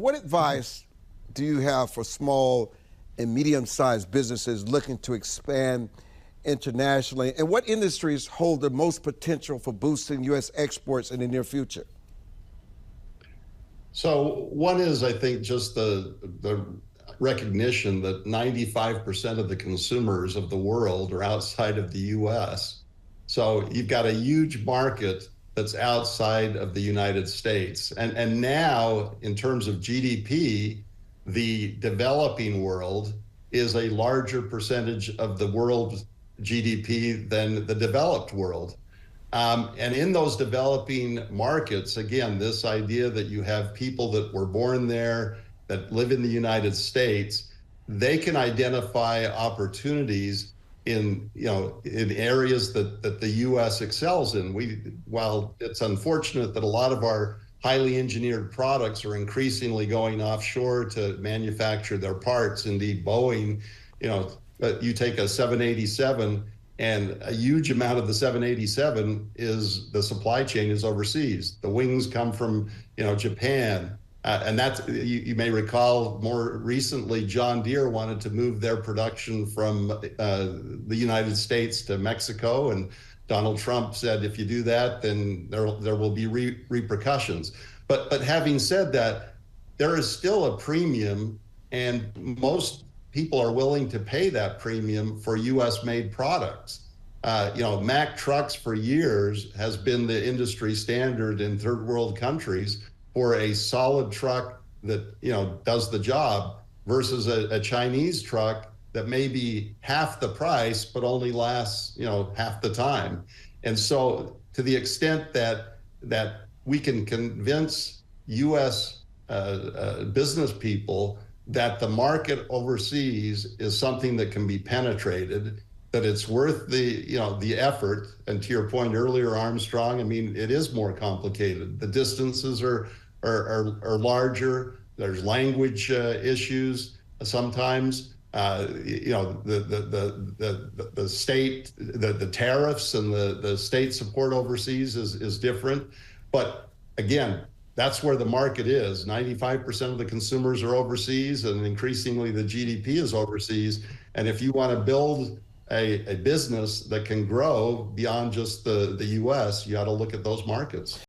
what advice do you have for small and medium-sized businesses looking to expand internationally? And what industries hold the most potential for boosting U.S. exports in the near future? So one is, I think, just the recognition that 95% of the consumers of the world are outside of the U.S. So you've got a huge market that's outside of the United States. And now, in terms of GDP, the developing world is a larger percentage of the world's GDP than the developed world. And in those developing markets, again, this idea that you have people that were born there, that live in the United States, they can identify opportunities in areas that the U.S. excels in. While it's unfortunate that a lot of our highly engineered products are increasingly going offshore to manufacture their parts, indeed Boeing, you take a 787 and a huge amount of the 787 is the supply chain is overseas. The wings come from Japan. And that's, you may recall more recently, John Deere wanted to move their production from the United States to Mexico. And Donald Trump said, if you do that, then there will be repercussions. But having said that, there is still a premium, and most people are willing to pay that premium for U.S. made products. Mack Trucks for years has been the industry standard in third world countries for a solid truck that does the job versus a Chinese truck that may be half the price but only lasts half the time. And so to the extent that we can convince U.S. business people that the market overseas is something that can be penetrated, that it's worth the effort. And to your point earlier, Armstrong, I mean, it is more complicated. The distances are larger. There's language issues sometimes. The state, the tariffs and the state support overseas is different. But again, that's where the market is. 95% of the consumers are overseas, and increasingly the GDP is overseas. And if you want to build a business that can grow beyond just the U.S., you got to look at those markets.